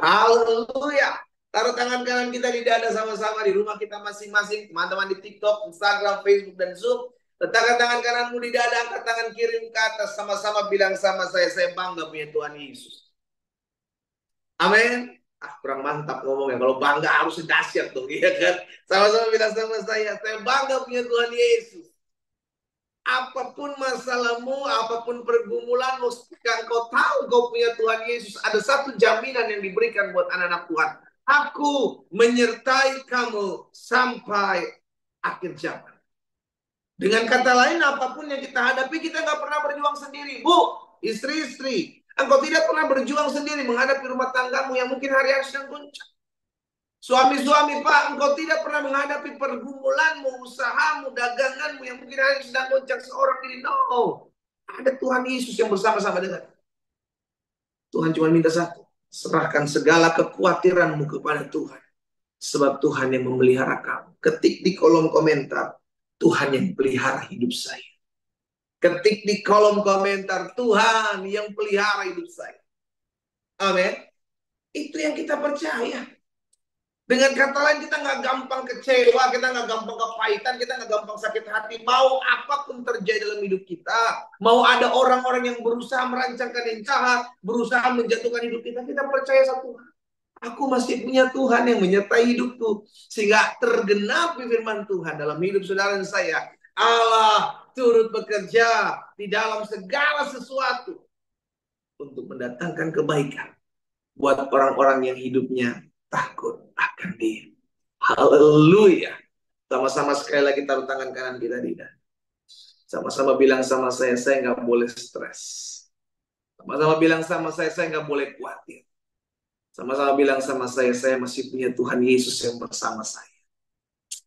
Haleluya. Taruh tangan kanan kita di dada sama-sama di rumah kita masing-masing. Teman-teman di TikTok, Instagram, Facebook, dan Zoom. Letakkan tangan kananmu di dada, angkat tangan kiri ke atas. Sama-sama bilang sama saya bangga punya Tuhan Yesus. Amin. Kurang mantap ngomongnya. Kalau bangga harus dahsyat dong, iya kan? Sama-sama bilang sama saya bangga punya Tuhan Yesus. Apapun masalahmu, apapun pergumulanmu, ketika engkau tahu kau punya Tuhan Yesus, ada satu jaminan yang diberikan buat anak-anak Tuhan. Aku menyertai kamu sampai akhir zaman. Dengan kata lain, apapun yang kita hadapi, kita nggak pernah berjuang sendiri. Bu, istri-istri, engkau tidak pernah berjuang sendiri menghadapi rumah tanggamu yang mungkin hari-hari sedang goncang. Suami-suami, Pak, engkau tidak pernah menghadapi pergumulanmu, usahamu, daganganmu yang mungkin hari sedang goncang seorang diri. No. Ada Tuhan Yesus yang bersama-sama dengan. Tuhan cuma minta satu. Serahkan segala kekhawatiranmu kepada Tuhan. Sebab Tuhan yang memelihara kamu. Ketik di kolom komentar, Tuhan yang pelihara hidup saya. Ketik di kolom komentar, Tuhan yang pelihara hidup saya. Amin. Itu yang kita percaya. Dengan kata lain, kita nggak gampang kecewa, kita nggak gampang kepahitan, kita nggak gampang sakit hati. Mau apapun terjadi dalam hidup kita, mau ada orang-orang yang berusaha merancangkan yang jahat, berusaha menjatuhkan hidup kita, kita percaya satu hal. Aku masih punya Tuhan yang menyertai hidupku. Sehingga tergenapi firman Tuhan dalam hidup saudara dan saya. Allah turut bekerja di dalam segala sesuatu untuk mendatangkan kebaikan buat orang-orang yang hidupnya takut akan Dia. Haleluya. Sama-sama sekali lagi taruh tangan kanan kita di dada. Sama-sama bilang sama saya nggak boleh stres. Sama-sama bilang sama saya nggak boleh khawatir. Sama-sama bilang sama saya masih punya Tuhan Yesus yang bersama saya.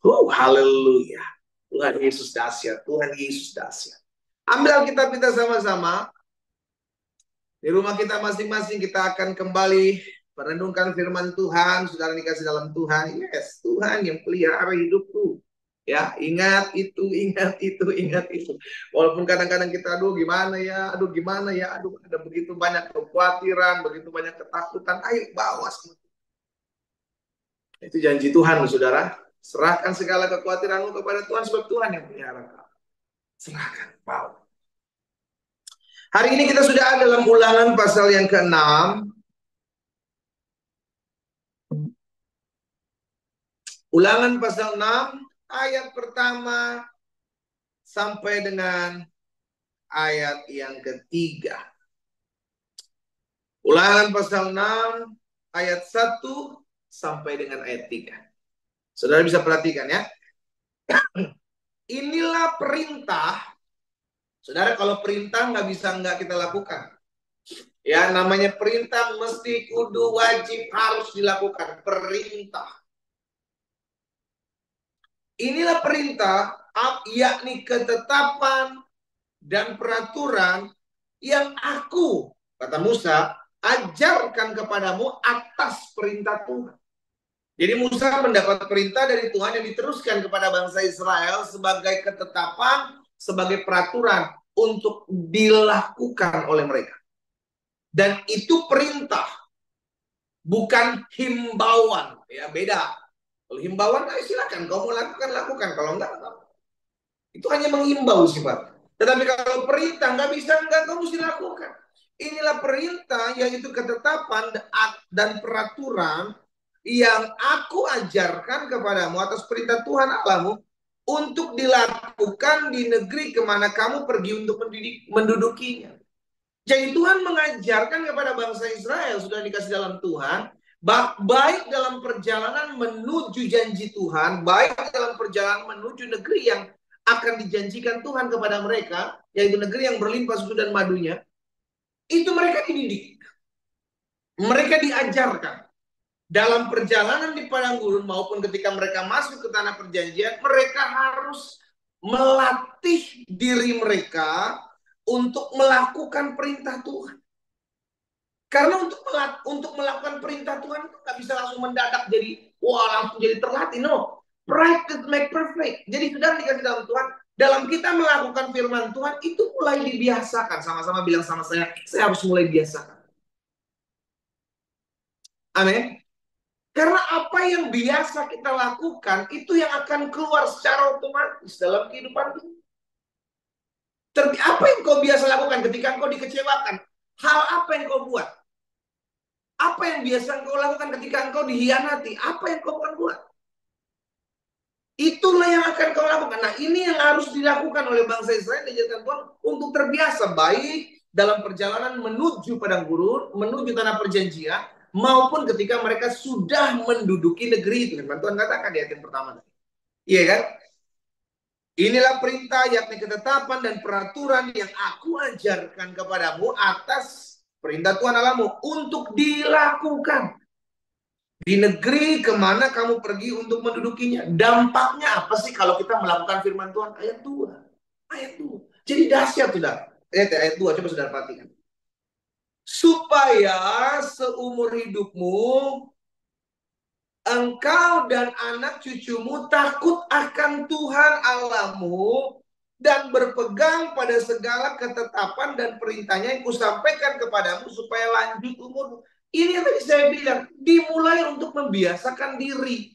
Haleluya. Tuhan Yesus dahsyat, Tuhan Yesus dahsyat. Ambil Alkitab kita sama-sama. Di rumah kita masing-masing kita akan kembali merenungkan firman Tuhan. Saudara dikasih dalam Tuhan. Yes, Tuhan yang pelihara hidupku. Ya, ingat itu, ingat itu, ingat itu. Walaupun kadang-kadang kita, aduh gimana ya, aduh ada begitu banyak kekhawatiran, begitu banyak ketakutan. Ayo bawa semua. Itu janji Tuhan, saudara. Serahkan segala kekhawatiranmu kepada Tuhan, sebab Tuhan yang pelihara kamu. Serahkan, bawa. Hari ini kita sudah ada dalam Ulangan pasal yang ke-6. Ulangan pasal 6, ayat pertama sampai dengan ayat yang ketiga. Ulangan pasal 6, ayat 1 sampai dengan ayat 3. Saudara bisa perhatikan ya. Inilah perintah. Saudara, kalau perintah nggak bisa nggak kita lakukan. Ya, namanya perintah mesti kudu wajib harus dilakukan. Perintah. Inilah perintah, yakni ketetapan dan peraturan yang aku, kata Musa, ajarkan kepadamu atas perintah Tuhan. Jadi Musa mendapat perintah dari Tuhan yang diteruskan kepada bangsa Israel sebagai ketetapan, sebagai peraturan untuk dilakukan oleh mereka. Dan itu perintah, bukan himbauan. Ya, beda. Kalau himbauan, silakan. Kau mau lakukan, lakukan. Kalau enggak, itu hanya mengimbau sifat. Tetapi kalau perintah, nggak bisa, enggak, kamu mesti lakukan. Inilah perintah, yaitu ketetapan dan peraturan yang aku ajarkan kepadamu atas perintah Tuhan Allahmu untuk dilakukan di negeri kemana kamu pergi untuk mendudukinya. Jadi Tuhan mengajarkan kepada bangsa Israel, sudah dikasih dalam Tuhan, baik dalam perjalanan menuju janji Tuhan, baik dalam perjalanan menuju negeri yang akan dijanjikan Tuhan kepada mereka, yaitu negeri yang berlimpah susu dan madunya, itu mereka dididik. Mereka diajarkan. Dalam perjalanan di padang gurun maupun ketika mereka masuk ke tanah perjanjian, mereka harus melatih diri mereka untuk melakukan perintah Tuhan. Karena untuk melakukan perintah Tuhan nggak bisa langsung mendadak jadi langsung jadi terlatih. No, practice make perfect. Jadi sudah dikasih dalam Tuhan. Dalam kita melakukan firman Tuhan itu mulai dibiasakan. Sama-sama bilang sama saya harus mulai biasakan. Amin. Karena apa yang biasa kita lakukan itu yang akan keluar secara otomatis dalam kehidupan kita. Apa yang kau biasa lakukan ketika kau dikecewakan? Hal apa yang kau buat? Apa yang biasa kau lakukan ketika kau dihianati? Apa yang kau akan buat? Itulah yang akan kau lakukan. Nah, ini yang harus dilakukan oleh bangsa Israel diajarkan Tuhan untuk terbiasa baik dalam perjalanan menuju padang gurun, menuju tanah perjanjian, maupun ketika mereka sudah menduduki negeri itu. Firman Tuhan katakan di ayat yang pertama. Iya kan? Inilah perintah, yakni ketetapan dan peraturan yang aku ajarkan kepadamu atas perintah Tuhan Allahmu untuk dilakukan di negeri kemana kamu pergi untuk mendudukinya. Dampaknya apa sih kalau kita melakukan firman Tuhan? Ayat 2. Ayat 2. Jadi dahsyat, saudara. Ayat 2, coba saudara perhatikan. Supaya seumur hidupmu engkau dan anak cucumu takut akan Tuhan Allahmu dan berpegang pada segala ketetapan dan perintahnya yang kusampaikan kepadamu supaya lanjut umurmu. Ini yang tadi saya bilang, dimulai untuk membiasakan diri.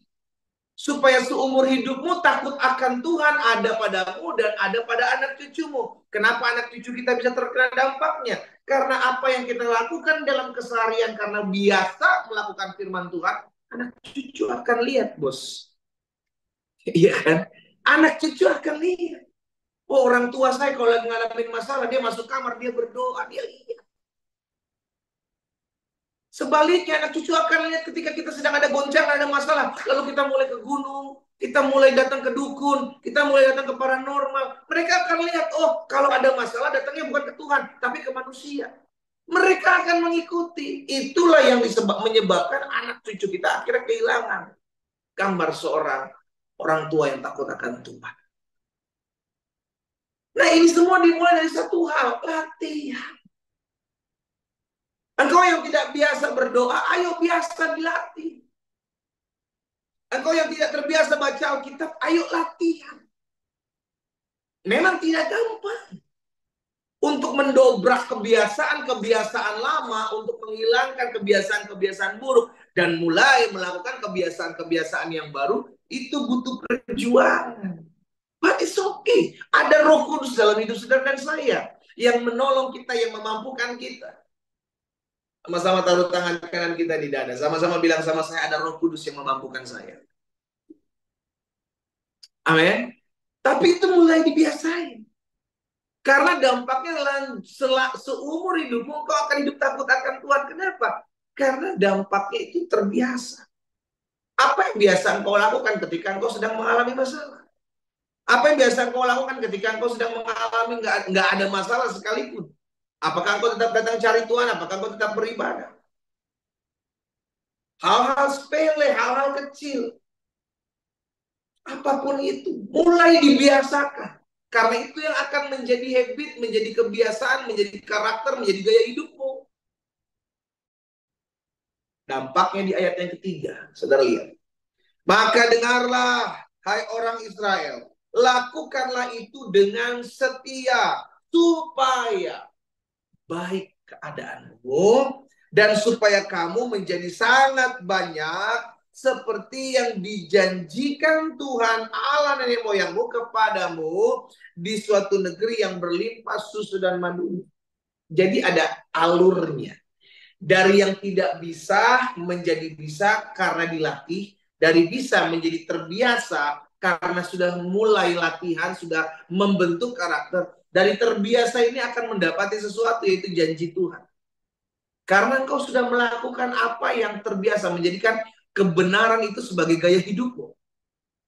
Supaya seumur hidupmu takut akan Tuhan ada padamu dan ada pada anak cucumu. Kenapa anak cucu kita bisa terkena dampaknya? Karena apa yang kita lakukan dalam keseharian karena biasa melakukan firman Tuhan, anak cucu akan lihat, bos. Iya kan? Anak cucu akan lihat. Oh, orang tua saya kalau lagi ngalamin masalah, dia masuk kamar, dia berdoa, dia lihat. Sebaliknya anak cucu akan lihat ketika kita sedang ada goncangan, ada masalah. Lalu kita mulai ke gunung, kita mulai datang ke dukun, kita mulai datang ke paranormal. Mereka akan lihat, oh kalau ada masalah datangnya bukan ke Tuhan, tapi ke manusia. Mereka akan mengikuti. Itulah yang menyebabkan anak cucu kita akhirnya kehilangan gambar seorang orang tua yang takut akan Tuhan. Nah, ini semua dimulai dari satu hal, latihan. Engkau yang tidak biasa berdoa, ayo biasa dilatih. Engkau yang tidak terbiasa baca Alkitab, ayo latihan. Memang tidak gampang. Untuk mendobrak kebiasaan-kebiasaan lama, untuk menghilangkan kebiasaan-kebiasaan buruk, dan mulai melakukan kebiasaan-kebiasaan yang baru, itu butuh perjuangan. But it's okay. Ada Roh Kudus dalam hidup saudara dan saya, yang menolong kita, yang memampukan kita. Sama-sama taruh tangan kanan kita di dada. Sama-sama bilang sama saya, ada Roh Kudus yang memampukan saya. Amin. Tapi itu mulai dibiasain. Karena dampaknya seumur hidupmu kau akan hidup takut akan Tuhan. Kenapa? Karena dampaknya itu terbiasa. Apa yang biasa engkau lakukan ketika engkau sedang mengalami masalah? Apa yang biasa engkau lakukan ketika engkau sedang mengalami nggak ada masalah sekalipun? Apakah engkau tetap datang cari Tuhan? Apakah engkau tetap beribadah? Hal-hal sepele, hal-hal kecil. Apapun itu, mulai dibiasakan. Karena itu yang akan menjadi habit, menjadi kebiasaan, menjadi karakter, menjadi gaya hidupmu. Dampaknya di ayat yang ketiga, saudara lihat. Maka dengarlah, hai orang Israel, lakukanlah itu dengan setia, supaya baik keadaanmu, dan supaya kamu menjadi sangat banyak, seperti yang dijanjikan Tuhan Allah nenek moyangmu kepadamu di suatu negeri yang berlimpah susu dan madu. Jadi ada alurnya. Dari yang tidak bisa menjadi bisa karena dilatih, dari bisa menjadi terbiasa karena sudah mulai latihan, sudah membentuk karakter. Dari terbiasa ini akan mendapati sesuatu, yaitu janji Tuhan. Karena engkau sudah melakukan apa yang terbiasa, menjadikan kebenaran itu sebagai gaya hidupmu.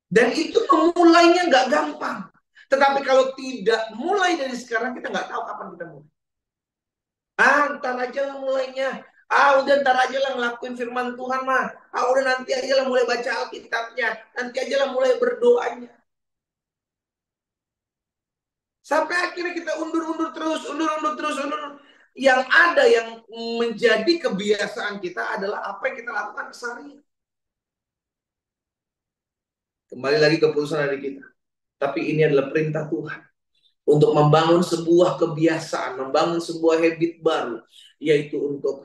Dan itu memulainya nggak gampang. Tetapi kalau tidak mulai dari sekarang, kita nggak tahu kapan kita mulai. Ntar aja lah mulainya. Udah ntar aja lah ngelakuin firman Tuhan mah. Udah nanti aja lah mulai baca Alkitabnya. Nanti aja lah mulai berdoanya. Sampai akhirnya kita undur-undur terus. Yang ada yang menjadi kebiasaan kita adalah apa yang kita lakukan keseharian. Kembali lagi keputusan dari kita. Tapi ini adalah perintah Tuhan. Untuk membangun sebuah kebiasaan. Membangun sebuah habit baru. Yaitu untuk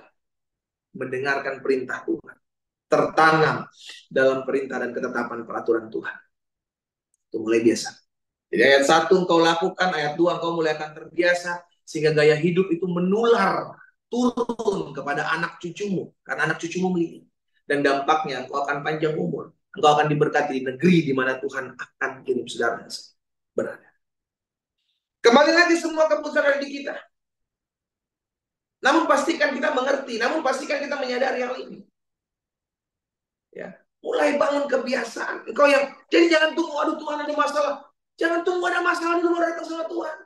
mendengarkan perintah Tuhan, tertanam dalam perintah dan ketetapan peraturan Tuhan. Itu mulai biasa. Jadi ayat 1 engkau lakukan, ayat 2 engkau mulai akan terbiasa, sehingga gaya hidup itu menular, turun kepada anak cucumu, karena anak cucumu melihat. Dan dampaknya engkau akan panjang umur. Engkau akan diberkati di negeri di mana Tuhan akan kirim saudara berada. Kembali lagi semua keputusan ada di kita. Namun pastikan kita mengerti, namun pastikan kita menyadari hal ini. Ya, mulai bangun kebiasaan. Engkau yang jadi jangan tunggu aduh Tuhan ada masalah. Jangan tunggu ada masalah dulu baru datang sama Tuhan.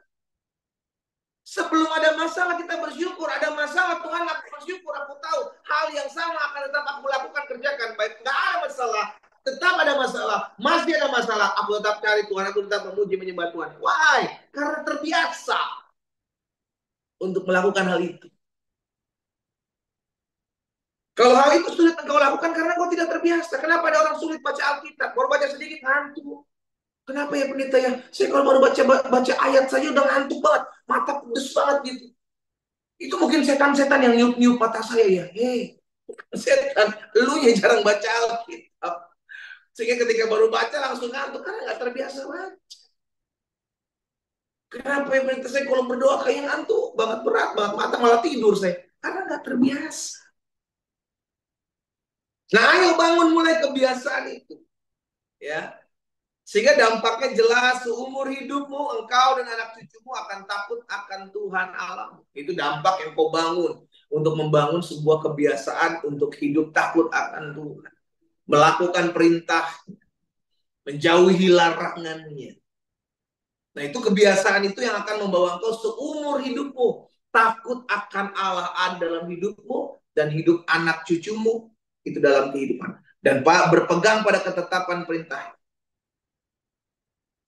Sebelum ada masalah kita bersyukur. Ada masalah Tuhan aku bersyukur. Aku tahu hal yang sama akan tetap aku lakukan kerjakan. Baik nggak ada masalah. Tetap ada masalah. Masih ada masalah. Aku tetap cari Tuhan. Aku tetap memuji menyembah Tuhan. Why? Karena terbiasa untuk melakukan hal itu. Kalau hal itu sulit engkau lakukan karena kau tidak terbiasa. Kenapa ada orang sulit baca Alkitab? Baru baca sedikit ngantuk. Kenapa ya pendeta ya? Saya kalau baru baca ayat saja udah ngantuk banget. Mata pedes banget gitu. Itu mungkin setan-setan yang niup-niup mata saya ya. Hei, setan, lu yang jarang baca Alkitab. Sehingga ketika baru baca langsung ngantuk karena nggak terbiasa banget. Kenapa ya pendeta saya kalau berdoa kayak ngantuk banget, berat banget, mata malah tidur saya. Karena nggak terbiasa. Nah, ayo bangun mulai kebiasaan itu. Ya. Sehingga dampaknya jelas, seumur hidupmu, engkau dan anak cucumu akan takut akan Tuhan Allah. Itu dampak yang kau bangun. Untuk membangun sebuah kebiasaan untuk hidup takut akan Tuhan. Melakukan perintah, menjauhi larangannya. Nah itu kebiasaan itu yang akan membawa engkau seumur hidupmu. Takut akan Allah ada dalam hidupmu dan hidup anak cucumu itu dalam kehidupan. Dan berpegang pada ketetapan perintah.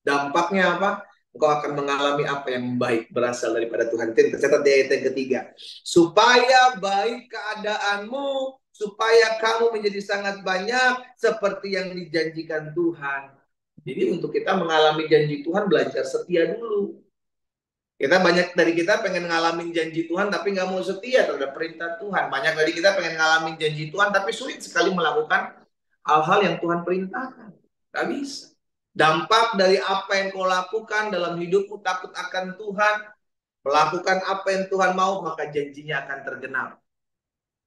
Dampaknya apa? Engkau akan mengalami apa yang baik berasal daripada Tuhan. Itu tercatat di ayat yang ketiga. Supaya baik keadaanmu, supaya kamu menjadi sangat banyak seperti yang dijanjikan Tuhan. Jadi untuk kita mengalami janji Tuhan belajar setia dulu. Kita banyak dari kita pengen ngalamin janji Tuhan tapi nggak mau setia terhadap perintah Tuhan. Banyak dari kita pengen ngalamin janji Tuhan tapi sulit sekali melakukan hal-hal yang Tuhan perintahkan. Gak bisa. Dampak dari apa yang kau lakukan dalam hidupmu takut akan Tuhan, melakukan apa yang Tuhan mau, maka janjinya akan tergenap.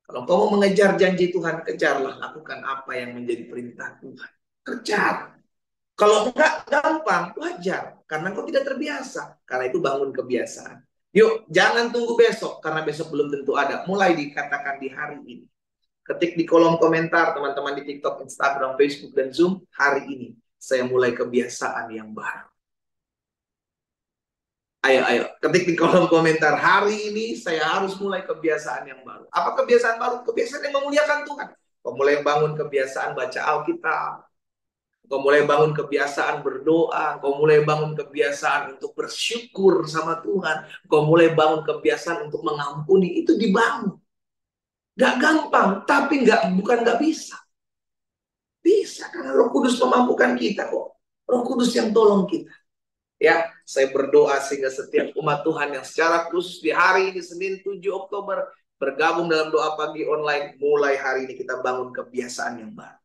Kalau kau mau mengejar janji Tuhan, kejarlah, lakukan apa yang menjadi perintah Tuhan. Kejar. Kalau enggak, gampang, wajar. Karena kau tidak terbiasa. Karena itu bangun kebiasaan. Yuk, jangan tunggu besok, karena besok belum tentu ada. Mulai dikatakan di hari ini. Ketik di kolom komentar, teman-teman di TikTok, Instagram, Facebook, dan Zoom, hari ini saya mulai kebiasaan yang baru. Ayo, ketik di kolom komentar. Hari ini saya harus mulai kebiasaan yang baru. Apa kebiasaan baru? Kebiasaan yang memuliakan Tuhan. Kau mulai bangun kebiasaan baca Alkitab. Kau mulai bangun kebiasaan berdoa. Kau mulai bangun kebiasaan untuk bersyukur sama Tuhan. Kau mulai bangun kebiasaan untuk mengampuni. Itu dibangun. Gak gampang, tapi bukan gak bisa. Bisa, karena Roh Kudus memampukan kita kok. Roh Kudus yang tolong kita. Ya, saya berdoa sehingga setiap umat Tuhan yang secara khusus di hari ini Senin 7 Oktober bergabung dalam doa pagi online, mulai hari ini kita bangun kebiasaan yang baru.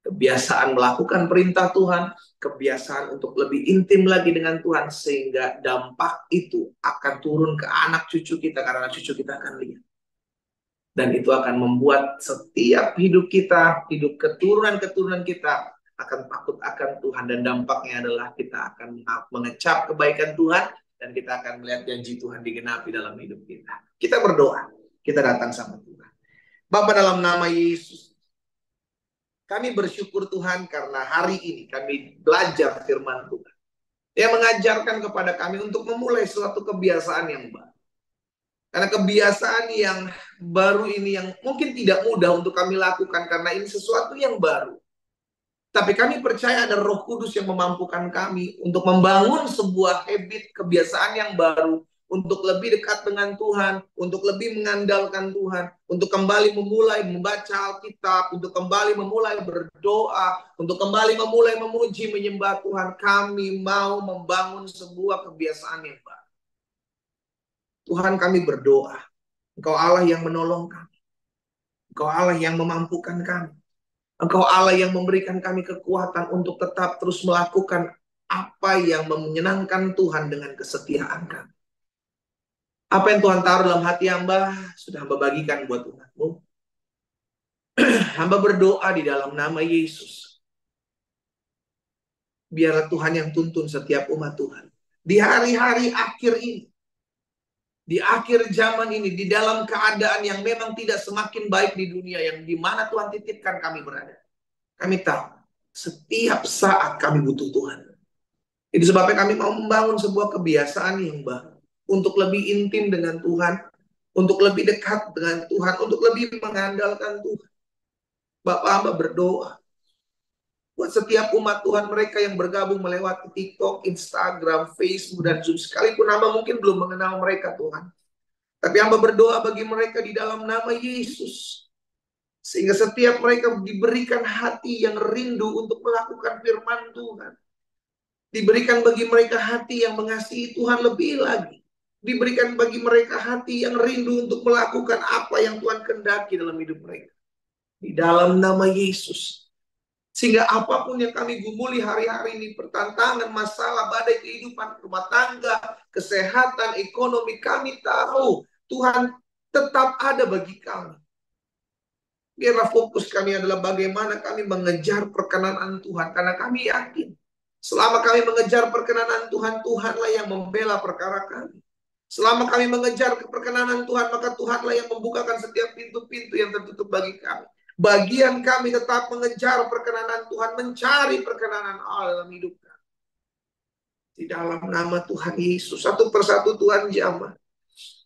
Kebiasaan melakukan perintah Tuhan, kebiasaan untuk lebih intim lagi dengan Tuhan, sehingga dampak itu akan turun ke anak cucu kita, karena anak cucu kita akan lihat. Dan itu akan membuat setiap hidup kita, hidup keturunan-keturunan kita akan takut akan Tuhan. Dan dampaknya adalah kita akan mengecap kebaikan Tuhan. Dan kita akan melihat janji Tuhan digenapi dalam hidup kita. Kita berdoa, kita datang sama Tuhan. Bapa, dalam nama Yesus, kami bersyukur Tuhan karena hari ini kami belajar firman Tuhan. Yang mengajarkan kepada kami untuk memulai suatu kebiasaan yang baru. Karena kebiasaan yang baru ini yang mungkin tidak mudah untuk kami lakukan karena ini sesuatu yang baru. Tapi kami percaya ada Roh Kudus yang memampukan kami untuk membangun sebuah habit, kebiasaan yang baru. Untuk lebih dekat dengan Tuhan, untuk lebih mengandalkan Tuhan, untuk kembali memulai membaca Alkitab, untuk kembali memulai berdoa, untuk kembali memulai memuji, menyembah Tuhan. Kami mau membangun sebuah kebiasaan yang baru. Tuhan, kami berdoa, Engkau Allah yang menolong kami. Engkau Allah yang memampukan kami. Engkau Allah yang memberikan kami kekuatan untuk tetap terus melakukan apa yang menyenangkan Tuhan dengan kesetiaan kami. Apa yang Tuhan taruh dalam hati hamba, sudah hamba bagikan buat umatmu. Hamba berdoa di dalam nama Yesus. Biarlah Tuhan yang tuntun setiap umat Tuhan. Di hari-hari akhir ini, di akhir zaman ini, di dalam keadaan yang memang tidak semakin baik di dunia, yang di mana Tuhan titipkan kami berada. Kami tahu, setiap saat kami butuh Tuhan. Itu sebabnya kami mau membangun sebuah kebiasaan yang baru. Untuk lebih intim dengan Tuhan. Untuk lebih dekat dengan Tuhan. Untuk lebih mengandalkan Tuhan. Bapak hamba berdoa. Buat setiap umat Tuhan mereka yang bergabung melewati TikTok, Instagram, Facebook, dan Zoom. Sekalipun hamba mungkin belum mengenal mereka Tuhan. Tapi hamba berdoa bagi mereka di dalam nama Yesus. Sehingga setiap mereka diberikan hati yang rindu untuk melakukan firman Tuhan. Diberikan bagi mereka hati yang mengasihi Tuhan lebih lagi. Diberikan bagi mereka hati yang rindu untuk melakukan apa yang Tuhan kehendaki dalam hidup mereka. Di dalam nama Yesus. Sehingga apapun yang kami gumuli hari-hari ini, pertantangan, masalah, badai kehidupan, rumah tangga, kesehatan, ekonomi, kami tahu Tuhan tetap ada bagi kami. Biarlah fokus kami adalah bagaimana kami mengejar perkenan Tuhan. Karena kami yakin, selama kami mengejar perkenanan Tuhan, Tuhanlah yang membela perkara kami. Selama kami mengejar keperkenanan Tuhan, maka Tuhanlah yang membukakan setiap pintu-pintu yang tertutup bagi kami. Bagian kami tetap mengejar perkenanan Tuhan, mencari perkenanan Allah dalam hidup kami. Di dalam nama Tuhan Yesus, satu persatu Tuhan jamah.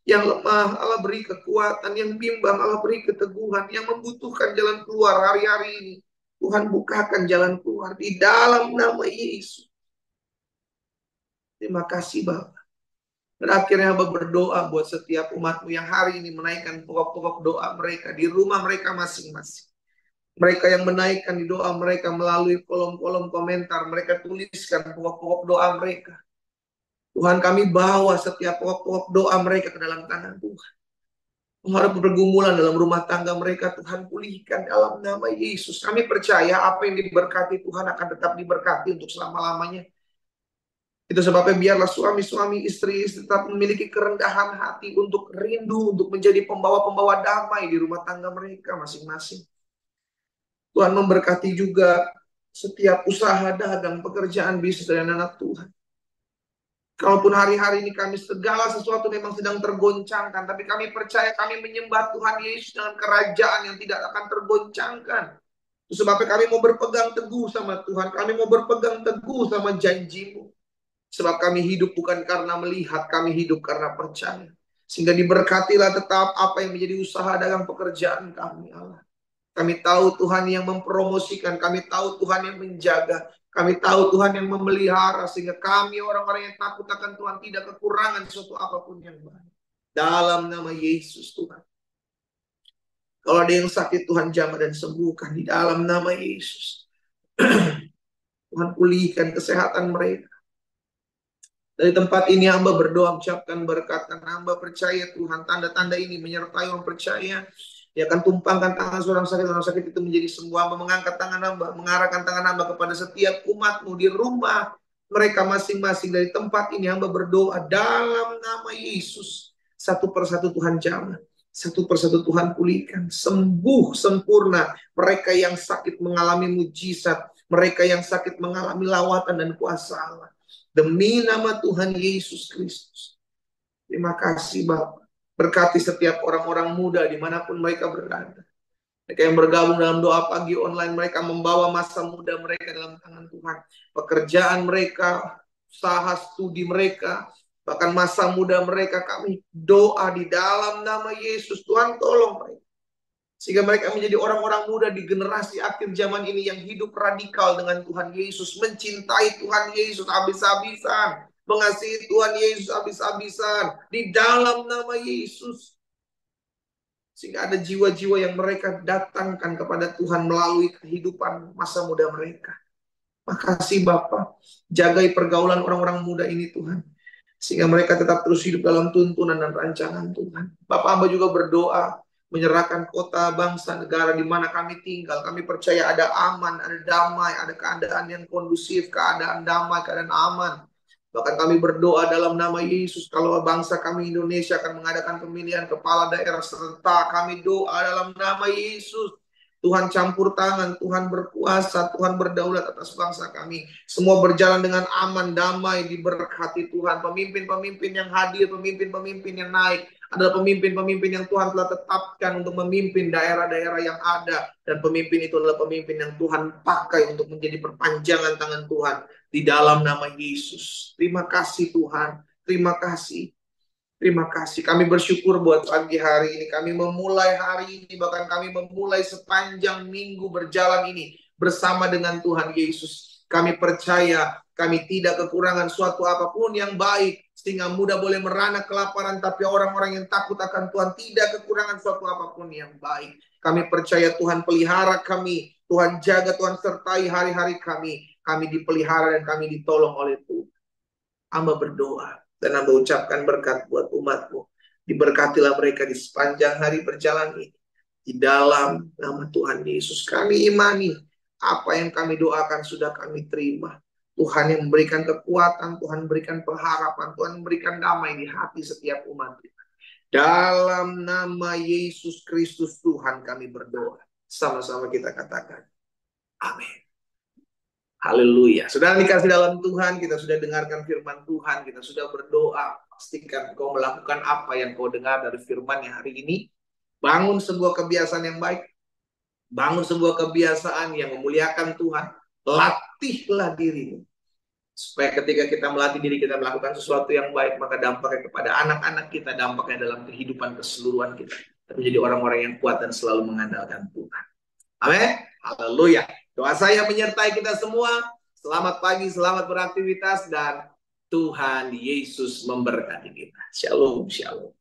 Yang lemah Allah beri kekuatan, yang bimbang Allah beri keteguhan, yang membutuhkan jalan keluar hari-hari ini, Tuhan bukakan jalan keluar di dalam nama Yesus. Terima kasih Bapak. Dan akhirnya hamba berdoa buat setiap umatmu yang hari ini menaikkan pokok-pokok doa mereka di rumah mereka masing-masing. Mereka yang menaikkan di doa mereka melalui kolom-kolom komentar, mereka tuliskan pokok-pokok doa mereka. Tuhan, kami bawa setiap pokok-pokok doa mereka ke dalam tangan Tuhan. Menghadapi pergumulan dalam rumah tangga mereka, Tuhan pulihkan dalam nama Yesus. Kami percaya apa yang diberkati Tuhan akan tetap diberkati untuk selama-lamanya. Itu sebabnya biarlah suami-suami, istri-istri tetap memiliki kerendahan hati untuk rindu, untuk menjadi pembawa-pembawa damai di rumah tangga mereka masing-masing. Tuhan memberkati juga setiap usaha dagang, pekerjaan, bisnis dan anak Tuhan. Kalaupun hari-hari ini kami segala sesuatu memang sedang tergoncangkan, tapi kami percaya kami menyembah Tuhan Yesus dengan kerajaan yang tidak akan tergoncangkan. Itu sebabnya kami mau berpegang teguh sama Tuhan, kami mau berpegang teguh sama janji-Mu. Sebab kami hidup bukan karena melihat, kami hidup karena percaya. Sehingga diberkatilah tetap apa yang menjadi usaha dalam pekerjaan kami, Allah. Kami tahu Tuhan yang mempromosikan, kami tahu Tuhan yang menjaga, kami tahu Tuhan yang memelihara, sehingga kami orang-orang yang takut akan Tuhan tidak kekurangan sesuatu apapun yang baik. Dalam nama Yesus Tuhan. Kalau ada yang sakit, Tuhan jamah dan sembuhkan di dalam nama Yesus. Tuhan pulihkan kesehatan mereka. Dari tempat ini hamba berdoa ucapkan berkat, karena hamba percaya Tuhan tanda-tanda ini menyertai orang percaya. Dia akan tumpangkan tangan seorang sakit itu menjadi sembuh. Hamba mengangkat tangan hamba, mengarahkan tangan hamba kepada setiap umatmu di rumah mereka masing-masing. Dari tempat ini hamba berdoa dalam nama Yesus. Satu persatu Tuhan jamah, satu persatu Tuhan pulihkan, sembuh sempurna mereka yang sakit mengalami mujizat, mereka yang sakit mengalami lawatan dan kuasa Allah. Demi nama Tuhan Yesus Kristus. Terima kasih Bapak. Berkati setiap orang-orang muda dimanapun mereka berada. Mereka yang bergabung dalam doa pagi online, mereka membawa masa muda mereka dalam tangan Tuhan. Pekerjaan mereka, usaha studi mereka, bahkan masa muda mereka, kami doa di dalam nama Yesus. Tuhan tolong mereka. Sehingga mereka menjadi orang-orang muda di generasi akhir zaman ini yang hidup radikal dengan Tuhan Yesus. Mencintai Tuhan Yesus habis-habisan. Mengasihi Tuhan Yesus habis-habisan. Di dalam nama Yesus. Sehingga ada jiwa-jiwa yang mereka datangkan kepada Tuhan melalui kehidupan masa muda mereka. Makasih Bapa. Jagai pergaulan orang-orang muda ini Tuhan. Sehingga mereka tetap terus hidup dalam tuntunan dan rancangan Tuhan. Bapak hamba juga berdoa menyerahkan kota, bangsa, negara di mana kami tinggal. Kami percaya ada aman, ada damai, ada keadaan yang kondusif, keadaan damai, keadaan aman. Bahkan kami berdoa dalam nama Yesus, kalau bangsa kami Indonesia akan mengadakan pemilihan kepala daerah serentak, kami doa dalam nama Yesus. Tuhan campur tangan, Tuhan berkuasa, Tuhan berdaulat atas bangsa kami. Semua berjalan dengan aman, damai, diberkati Tuhan. Pemimpin-pemimpin yang hadir, pemimpin-pemimpin yang naik, adalah pemimpin-pemimpin yang Tuhan telah tetapkan untuk memimpin daerah-daerah yang ada. Dan pemimpin itu adalah pemimpin yang Tuhan pakai untuk menjadi perpanjangan tangan Tuhan di dalam nama Yesus. Terima kasih Tuhan, terima kasih. Terima kasih. Kami bersyukur buat pagi hari ini. Kami memulai hari ini, bahkan kami memulai sepanjang minggu berjalan ini bersama dengan Tuhan Yesus. Kami percaya kami tidak kekurangan suatu apapun yang baik, sehingga mudah boleh merana kelaparan, tapi orang-orang yang takut akan Tuhan tidak kekurangan suatu apapun yang baik. Kami percaya Tuhan pelihara kami, Tuhan jaga, Tuhan sertai hari-hari kami. Kami dipelihara dan kami ditolong oleh Tuhan. Hamba berdoa dan hamba ucapkan berkat buat umatmu. Diberkatilah mereka di sepanjang hari berjalan ini. Di dalam nama Tuhan Yesus kami imani. Apa yang kami doakan sudah kami terima. Tuhan yang memberikan kekuatan, Tuhan memberikan pengharapan, Tuhan memberikan damai di hati setiap umat. Dalam nama Yesus Kristus Tuhan kami berdoa. Sama-sama kita katakan. Amin. Haleluya. Sudah dikasih dalam Tuhan, kita sudah dengarkan firman Tuhan, kita sudah berdoa. Pastikan kau melakukan apa yang kau dengar dari firman yang hari ini. Bangun sebuah kebiasaan yang baik. Bangun sebuah kebiasaan yang memuliakan Tuhan. Latihlah dirimu. Supaya ketika kita melatih diri kita melakukan sesuatu yang baik, maka dampaknya kepada anak-anak kita, dampaknya dalam kehidupan keseluruhan kita. Kita menjadi orang-orang yang kuat dan selalu mengandalkan Tuhan. Amin. Haleluya. Doa saya menyertai kita semua. Selamat pagi, selamat beraktivitas, dan Tuhan Yesus memberkati kita. Shalom, shalom.